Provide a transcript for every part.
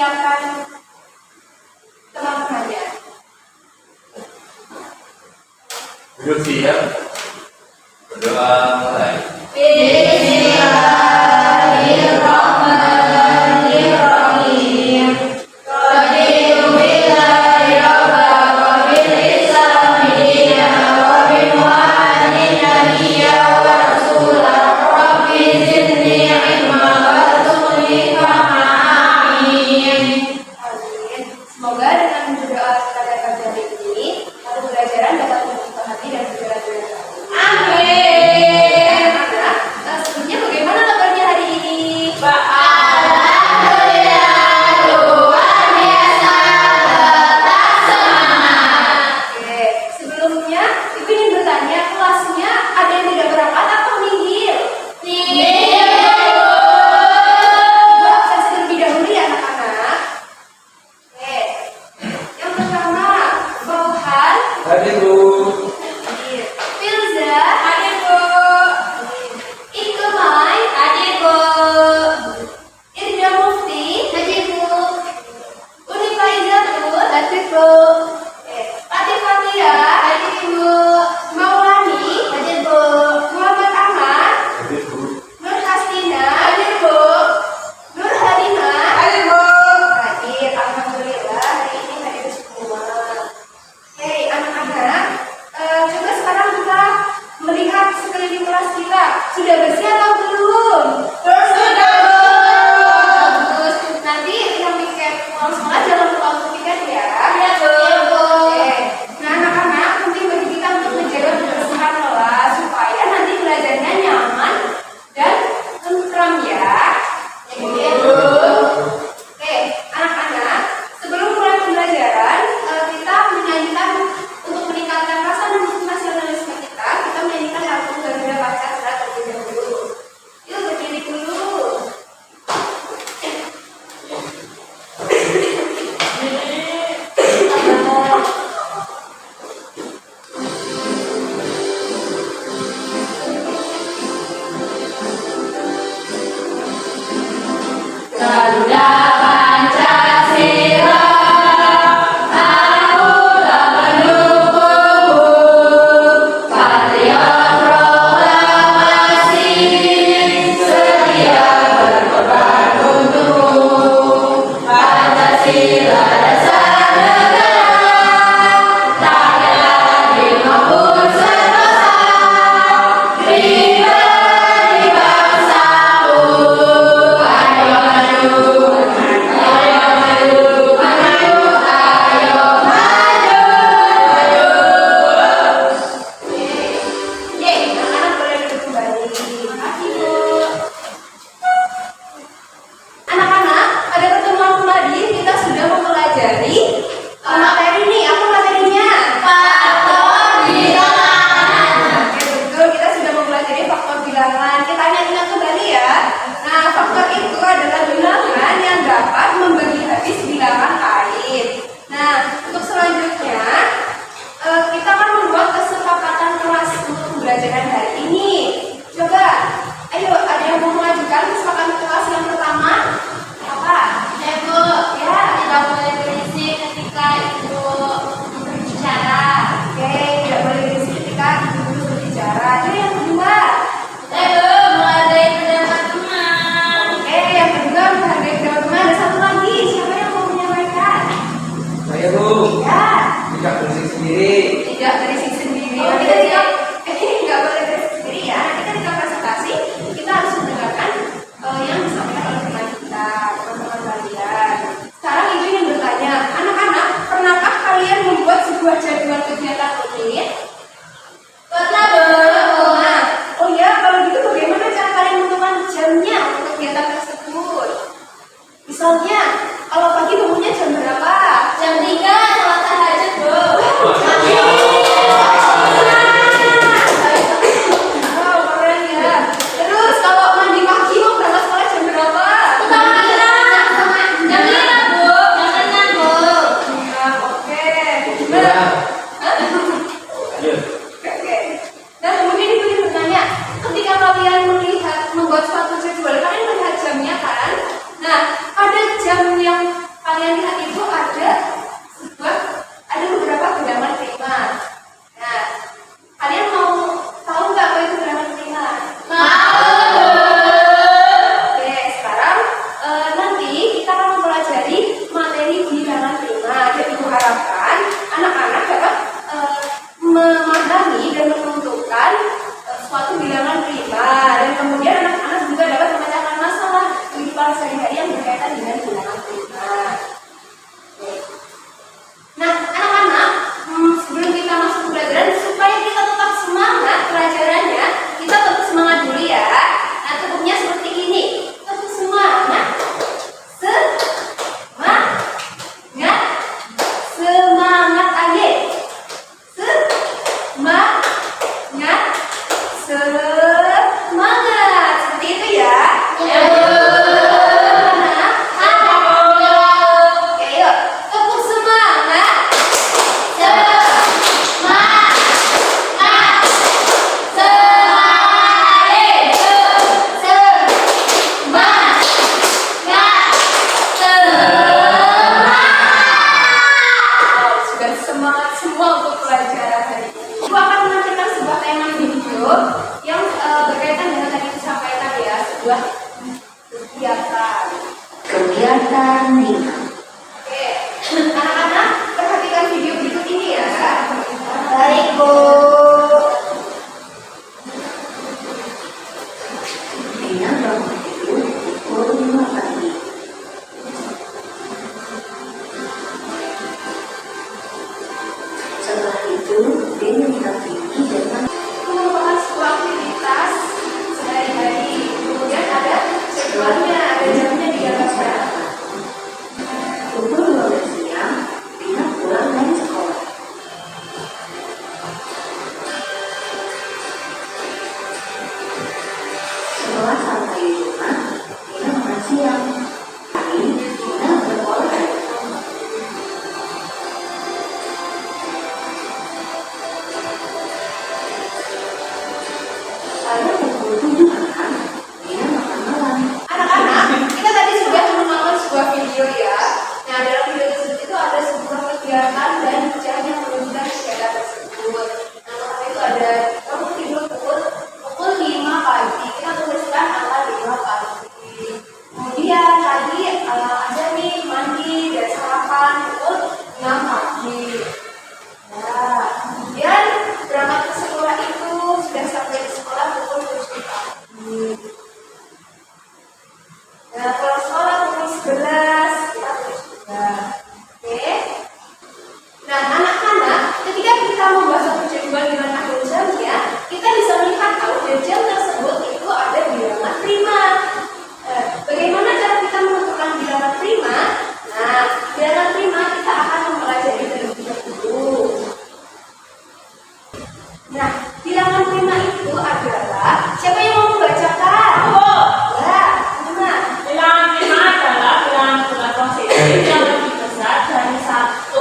mempersiapkan teman-temannya. Duduk siap. Berdoa mulai. Semoga dengan berdoa pada pagi hari ini, mata pelajaran dapat dipahami dan berjalan. Amin. Nah, sebelumnya bagaimana kabarnya hari ini? Alhamdulillah, luar biasa, tetap semangat. Oke, sebelumnya Ibu ingin bertanya, kelasnya ada yang tidak berangkat atau nihil? Nihil. Ibu absensi terlebih dahulu ya anak-anak. Oke, yang pertama, Bauhan. Hadir Bu. Filza. Hadir Bu. Iqmai. Hadir Bu. Irda Mufti. Hadir Bu. Uni Faizatul. Hadir Bu. Fatih Fatia. Hadir Bu. Maulani. Hadir Bu. Muhammad Ahmad. Hadir Bu. Nur Hastina. Hadir Bu. Nur Halimah. Hadir Bu. Hadir. Alhamdulillah hari ini hadir semua. Hei anak-anak, coba sekarang kita melihat sekeliling kelas kita. Sudah bersih atau belum? Sudah. Bagus. Nanti yang tiket pulang sekolah jangan lupa untuk tiket ya. Ya Bu. Oke. Nah anak-anak, penting bagi kita untuk menjaga kebersihan kelas supaya nanti belajarnya nyaman dan tentram ya. Ya Bu. Oke, anak-anak, sebelum mulai pembelajaran, kita menyanyikan untuk meningkatkan rasa nasionalisme kita menyanyikan lagu Garuda Pancasila terlebih dahulu. Yuk berdiri dulu. Garuda Pancasila, akulah pendukungmu, patriot proklamasi, setia berkorban untukmu. Pancasila dasar negara, tak lagi maupun sentosa, pribadi bangsamu. Ayo maju, ayo maju, maju, ayo maju, maju. Yeay, anak-anak boleh duduk kembali. Terima kasih Bu. Anak-anak, pada pertemuan kemarin kita sudah mempelajari materi nih. Apa materinya? Faktor bilangan. Oke, betul. Kita sudah mempelajari faktor bilangan. Kita ingat kembali ya. Nah, faktor itu adalah bilangan yang dapat membagi habis bilangan lain. Nah, untuk selanjutnya kita akan membuat kesepakatan kelas untuk pembelajaran hari ini. Coba, ayo ada yang mau mengajukan kesepakatan kelas yang pertama? Apa? Ya Bu. Ya, tidak boleh berisik ketika Ibu berbicara. Oke, tidak boleh berisik ketika Ibu berbicara. Jadi yang kedua? Ya Bu, menghargai pendapat teman. Oke, yang kedua menghargai pendapat teman. Ada satu lagi, siapa yang mau menyampaikan? Saya Bu. Ya. Tidak berisik sendiri. Tidak berisik sendiri. Kita tidak boleh berisik sendiri ya. Nanti ketika presentasi kita harus mendengarkan yang disampaikan oleh teman kita, teman-teman kalian. Sekarang Ibu ingin bertanya, anak-anak, pernahkah kalian membuat sebuah jadwal kegiatan rutin? Pernah Bu. Nah, oh ya, kalau gitu bagaimana cara kalian menentukan jamnya untuk kegiatan tersebut? Misalnya, kalau pagi bangunnya jam berapa? Jam 3 sholat tahajud Bu. Wow, keren ya. Terus kalau mandi pagi mau berangkat sekolah jam berapa? Jam 5 Bu. Jam 6 Bu. Ya, oke. Nah, Hadir. oke. Dan kemudian Ibu ingin bertanya, ketika kalian membuat suatu jadwal, kalian melihat jamnya kan? Nah, ada jam yang kalian lihat itu ada beberapa bilangan prima. Nah, kalian mau tahu nggak apa itu bilangan prima? Oke, sekarang nanti kita akan mempelajari materi bilangan prima. Jadi diharapkan anak-anak dapat memahami dan menentukan suatu bilangan prima, dan kemudian anak-anak juga dapat memecahkan masalah kehidupan sehari-hari yang berkaitan dengan bilangan prima. Oke. Nah, anak-anak, sebelum kita masuk ke pelajaran, supaya kita tetap semangat pelajarannya, kita tetap semangat dulu ya. Nah, cukupnya seperti ini. Tetap semangat. Semangat aja. Semangat. Seperti itu ya. Oke, yuk. Tepuk semangat. Sudah semangat semua untuk pelajaran hari ini. Ibu akan menampilkan sebuah tayangan video yang berkaitan dengan tadi disampaikan ya, sebuah kegiatan 5. Oke, anak-anak perhatikan video berikut ini ya. Baik, Bu. Dina bangun tidur pukul 5 pagi. Setelah itu, dia menyiram gigi dan Merupakan sebuah aktivitas sehari-hari. Kemudian ada jadwalnya, ada jamnya di atasnya. pukul 12 siang, Dina pulang dari sekolah. Setelah sampai di rumah, Dina makan siang. Tapi Dina berolahraga. Pada pukul 7 malam, Dina makan malam. Anak-anak, kita tadi sudah menonton sebuah video ya. Nah, dalam video tersebut itu ada sebuah kegiatan dan jam yang menunjukkan kegiatan tersebut. Nah, maka itu ada kamu tidur pukul 5 pagi. Kita tuliskan angka 5 pagi. Kemudian tadi ada nih mandi dan sarapan pukul 6 pagi. Nah, kemudian berangkat ke sekolah itu sudah sampai di sekolah pukul 7 pagi. Nah, kalau sekolah pukul 11, kita tulis juga. Oke. Nah, anak-anak, ketika kita membuat satu jadwal dengan akhir jamnya, kita bisa melihat kalau di jam tersebut itu ada bilangan prima. Bagaimana cara kita menentukan bilangan prima? Nah, bilangan prima kita akan mempelajari terlebih dahulu. Nah, bilangan prima itu adalah, siapa yang mau membacakan? Ya, gimana? Bilangan prima adalah bilangan bulat positif yang lebih besar dari 1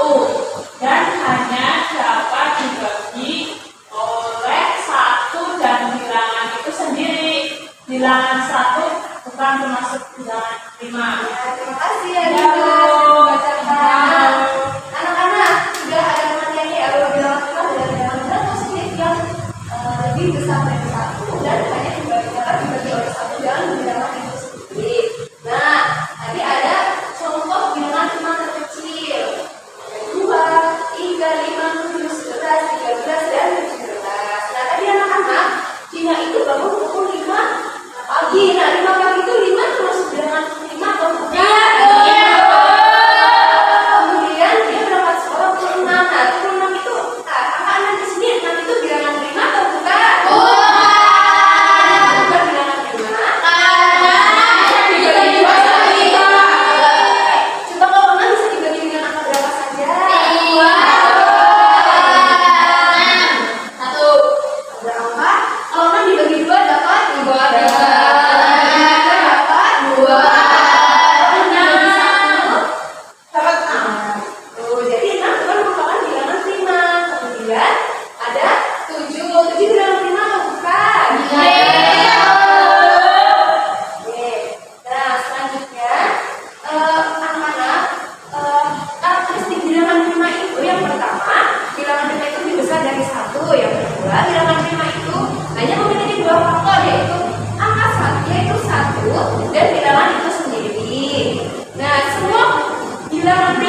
dan hanya dapat dibagi oleh 1 dan bilangan itu sendiri. Bilangan 1 bukan termasuk bilangan prima. Ya, terima kasih ya, Dina, sudah membacakan. Anak-anak, sudah ada kematian ya, kalau bilangan prima adalah bilangan bulat positif yang lebih besar dari 1 dan hanya dibagi oleh 1 dan bilangan itu sendiri. Nah, tadi ada contoh bilangan prima terkecil. 2, 3, 5, 7, 11, 13, dan 17. Nah, tadi anak-anak, Dina itu bangun pukul 5 pagi. Nah, 5 pagi itu 5 termasuk bilangan 5 atau bukan? Iya.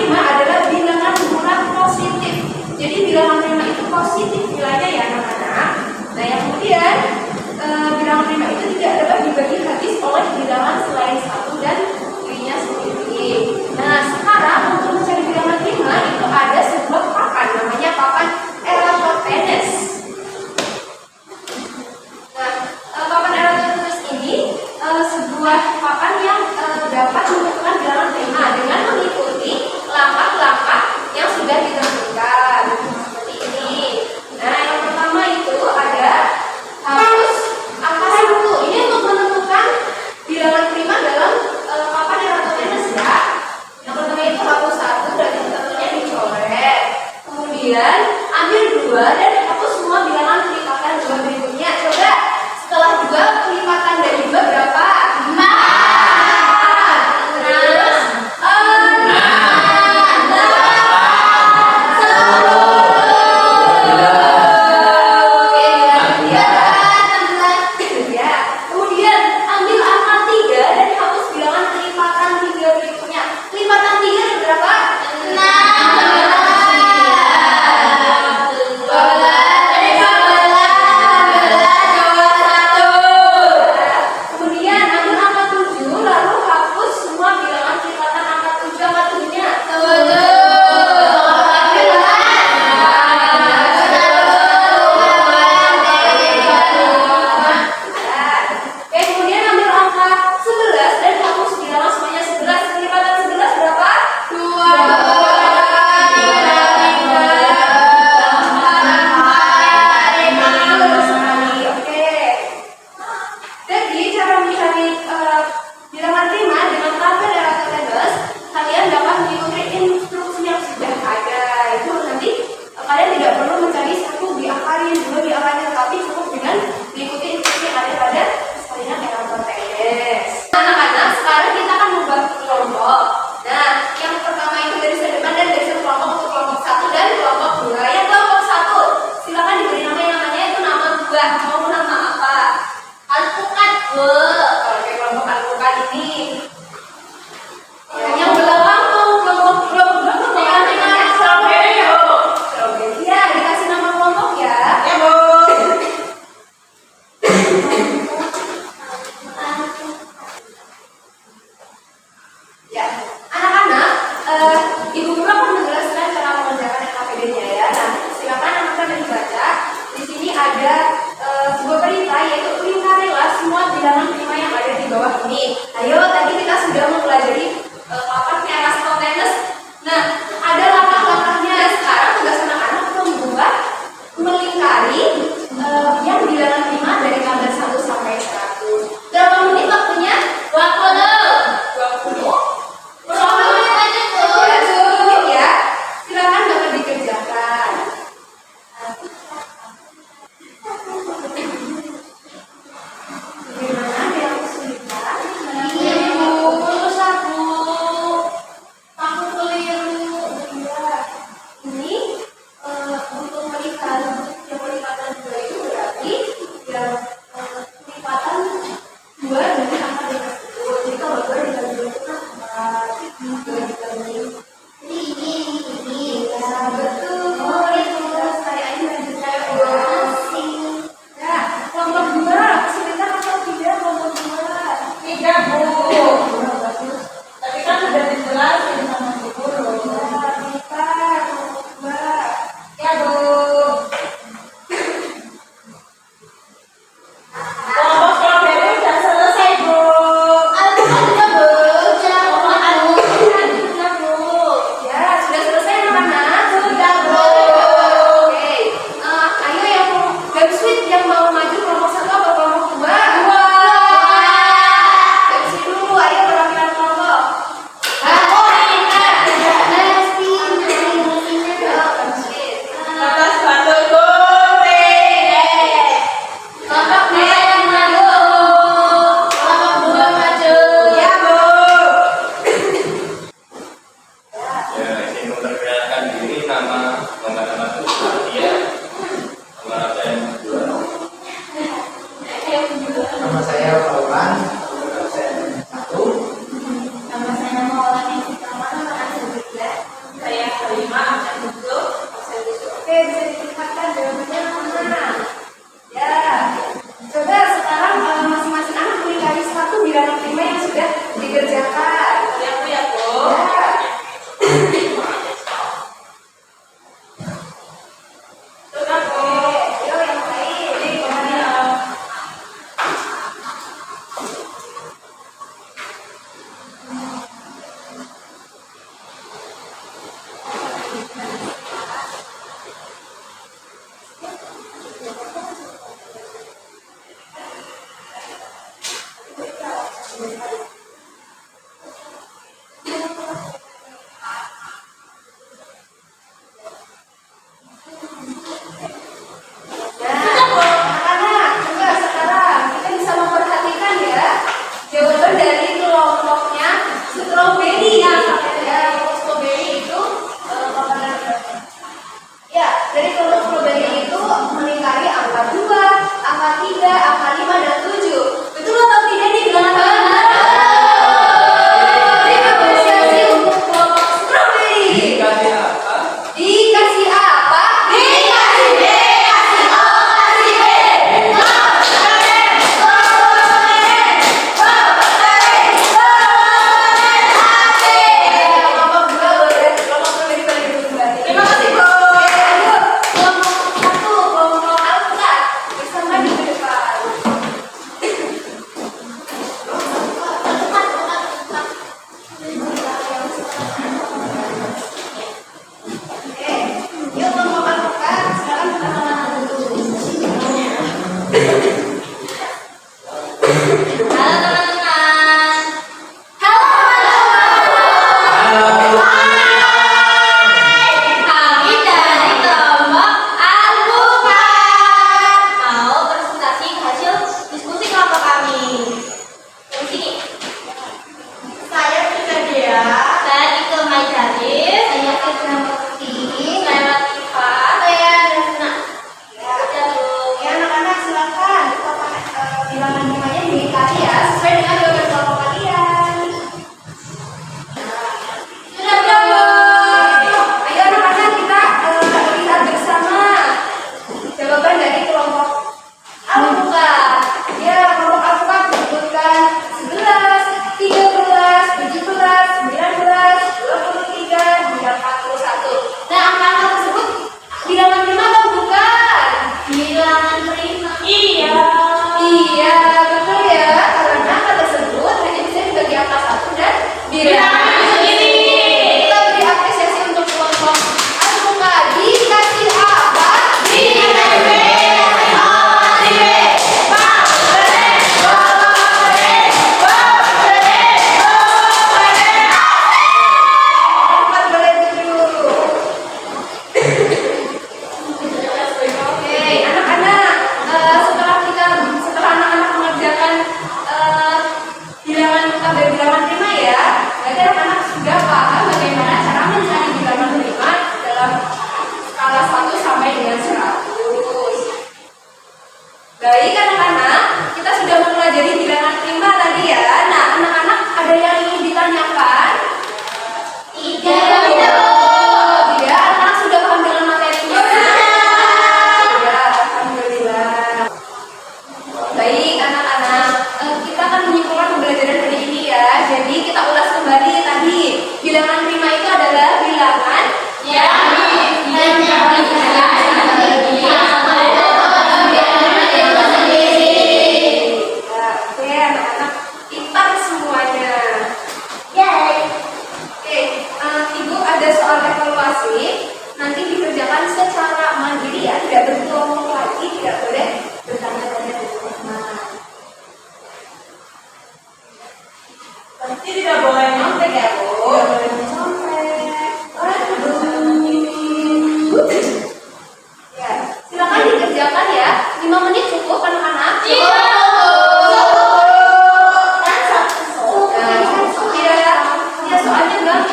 prima adalah bilangan bulat positif. Jadi bilangan prima itu positif nilainya ya anak-anak. Nah yang kemudian bilangan prima itu tidak dapat dibagi habis oleh bilangan selain satu dan dirinya sendiri. Nah sekarang untuk mencari bilangan prima itu ada sebuah papan namanya papan Eratosthenes. Nah papan Eratosthenes ini sebuah papan yang dapat menentukan bilangan prima dengan mengikuti langkah-langkah yang sudah ditentukan seperti ini. Nah yang pertama itu ada hapus angka 1. Ini untuk menentukan bilangan prima dalam papan Eratosthenes ya. Yang pertama itu hapus 1 dan tentunya dicoret. Kemudian ambil 2 dan hapus semua bilangan pelipatan 2 berikutnya. Coba setelah 2 pelipatan dari 2 berapa? 4.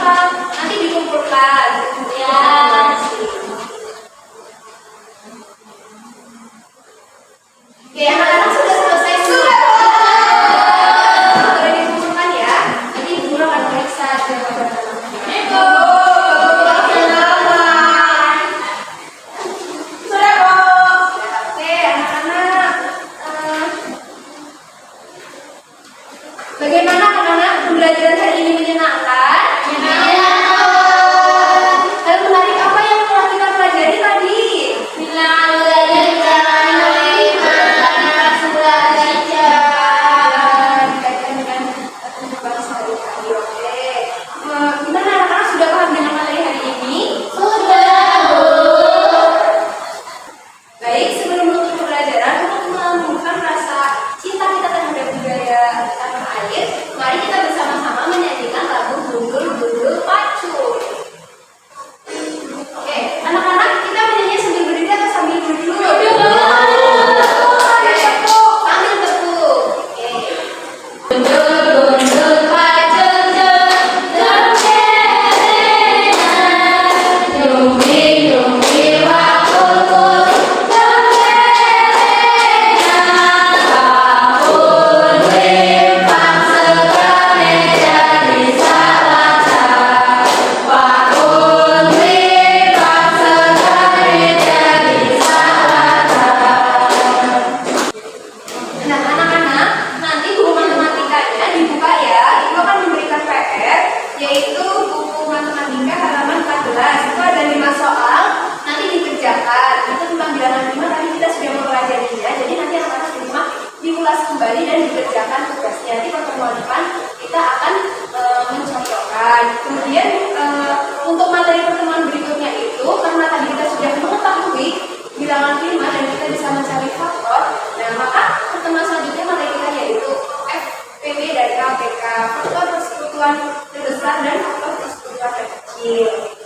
paham, nanti dikumpulkan. Ya. Oke, anak-anak sudah selesai sudah. Sudah dikumpulkan ya. Nanti guru akan periksa jawaban-jawabannya. Sudah, Bu. Oke, anak-anak. Bagaimana anak-anak pembelajaran hari ini menyenangkan? Hal menarik apa yang telah kita pelajari tadi? Dikaitkan dengan kehidupan sehari-hari. Oke. Gimana anak-anak sudah paham dengan materi hari ini? Baik, sebelum menutup pembelajaran untuk melambungkan rasa cinta kita terhadap budaya tanah air, mari kita bersama-sama menyanyikan lagu Gundul-Gundul Pacu. Oke, anak-anak kita menyanyi sambil berdiri atau sambil duduk? Oke, tepuk, sambil tepuk. Oke. Gundul-gundul pacu, jumbi-jumbi wakul-kul, Nah, anak-anak, nanti buku matematikanya dibuka ya. Ibu akan memberikan PR, yaitu buku matematika halaman 14. Itu ada 5 soal, nanti dikerjakan. Itu tentang bilangan 5, tadi kita sudah mempelajarinya. Jadi nanti anak-anak di rumah diulas kembali dan dikerjakan tugasnya. Nanti pertemuan depan kita akan mencocokkan. Kemudian untuk materi pertemuan berikutnya itu, karena tadi kita sudah mengetahui bilangan 5 dan kita bisa mencari faktor, nah maka pertemuan selanjutnya materi kita yaitu FPB dan KPK, faktor persekutuan terbesar dan faktor persekutuan terkecil.